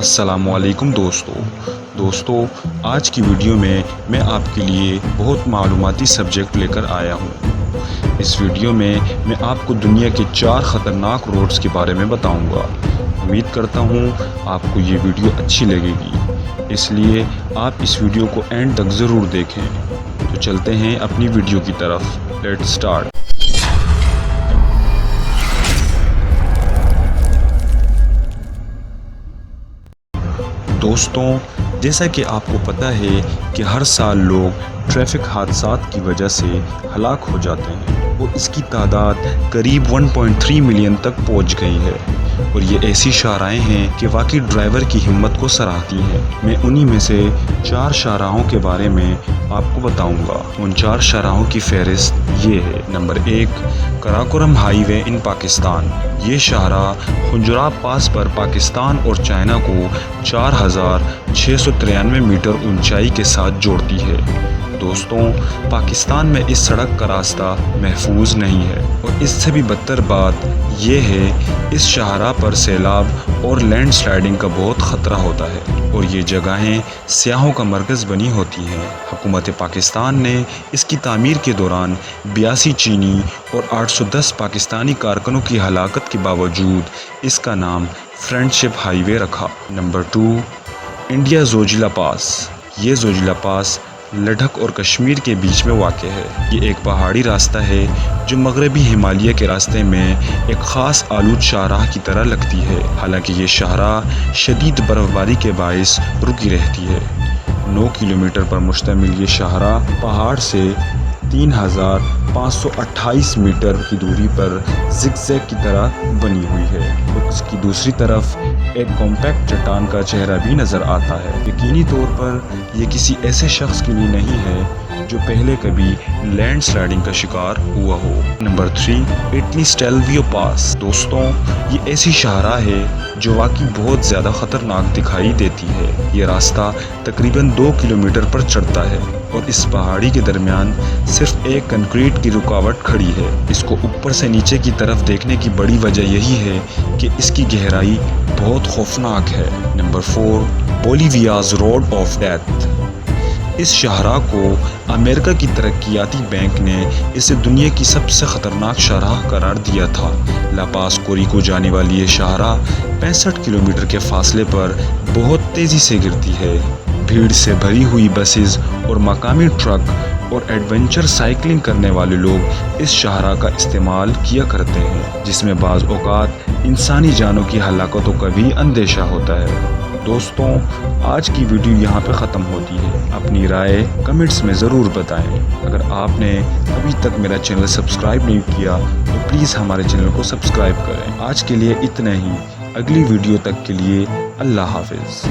السلام علیکم دوستو آج کی ویڈیو میں آپ کے لیے بہت معلوماتی سبجیکٹ لے کر آیا ہوں۔ اس ویڈیو میں آپ کو دنیا کے 4 خطرناک روڈز کے بارے میں بتاؤں گا۔ امید کرتا ہوں آپ کو یہ ویڈیو اچھی لگے گی، اس لیے آپ اس ویڈیو کو اینڈ تک ضرور دیکھیں۔ تو چلتے ہیں اپنی ویڈیو کی طرف۔ Let's start. دوستوں، جیسا کہ آپ کو پتہ ہے کہ ہر سال لوگ ٹریفک حادثات کی وجہ سے ہلاک ہو جاتے ہیں اور اس کی تعداد قریب 1.3 ملین تک پہنچ گئی ہے، اور یہ ایسی شاہراہیں ہیں کہ واقعی ڈرائیور کی ہمت کو سراہتی ہیں۔ میں انہی میں سے 4 شاہراہوں کے بارے میں آپ کو بتاؤں گا۔ ان 4 شاہراہوں کی فہرست یہ ہے۔ نمبر 1، قراقرم ہائی وے ان پاکستان۔ یہ شاہراہ خنجراب پاس پر پاکستان اور چائنا کو 4693 میٹر اونچائی کے ساتھ جوڑتی ہے۔ دوستوں، پاکستان میں اس سڑک کا راستہ محفوظ نہیں ہے، اور اس سے بھی بدتر بات یہ ہے اس شاہراہ پر سیلاب اور لینڈ سلائڈنگ کا بہت خطرہ ہوتا ہے، اور یہ جگہیں سیاحوں کا مرکز بنی ہوتی ہیں۔ حکومت پاکستان نے اس کی تعمیر کے دوران 82 چینی اور 810 پاکستانی کارکنوں کی ہلاکت کے باوجود اس کا نام فرینڈ شپ ہائی وے رکھا۔ نمبر 2، انڈیا زوجیلا پاس۔ یہ زوجیلا پاس لداخ اور کشمیر کے بیچ میں واقع ہے۔ یہ ایک پہاڑی راستہ ہے جو مغربی ہمالیہ کے راستے میں ایک خاص آلود شاہراہ کی طرح لگتی ہے، حالانکہ یہ شاہراہ شدید برف باری کے باعث رکی رہتی ہے۔ 9 کلومیٹر پر مشتمل یہ شاہراہ پہاڑ سے 3528 میٹر کی دوری پر زگ زیگ کی طرح بنی ہوئی ہے، اور اس کی دوسری طرف ایک کمپیکٹ چٹان کا چہرہ بھی نظر آتا ہے۔ یقینی طور پر یہ کسی ایسے شخص کے لیے نہیں ہے جو پہلے کبھی لینڈ سلائڈنگ کا شکار ہوا ہو۔ نمبر 3، اٹلی سٹیلویو پاس۔ دوستوں، یہ ایسی شاہراہ ہے جو واقعی بہت زیادہ خطرناک دکھائی دیتی ہے۔ یہ راستہ تقریباً 2 کلومیٹر پر چڑھتا ہے، اور اس پہاڑی کے درمیان صرف ایک کنکریٹ کی رکاوٹ کھڑی ہے۔ اس کو اوپر سے نیچے کی طرف دیکھنے کی بڑی وجہ یہی ہے کہ اس کی گہرائی بہت خوفناک ہے۔ Number 4، Bolivia's road of death. اس شاہراہ کو امریکہ کی ترقیاتی بینک نے اسے دنیا کی سب سے خطرناک شاہراہ قرار دیا تھا۔ لا پاز کوری کو جانے والی یہ شاہراہ 65 کلومیٹر کے فاصلے پر بہت تیزی سے گرتی ہے۔ بھیڑ سے بھری ہوئی بسز اور مقامی ٹرک اور ایڈونچر سائیکلنگ کرنے والے لوگ اس شاہراہ کا استعمال کیا کرتے ہیں، جس میں بعض اوقات انسانی جانوں کی ہلاکتوں کا بھی اندیشہ ہوتا ہے۔ دوستوں، آج کی ویڈیو یہاں پہ ختم ہوتی ہے۔ اپنی رائے کمنٹس میں ضرور بتائیں۔ اگر آپ نے ابھی تک میرا چینل سبسکرائب نہیں کیا تو پلیز ہمارے چینل کو سبسکرائب کریں۔ آج کے لیے اتنا ہی۔ اگلی ویڈیو تک کے لیے اللہ حافظ۔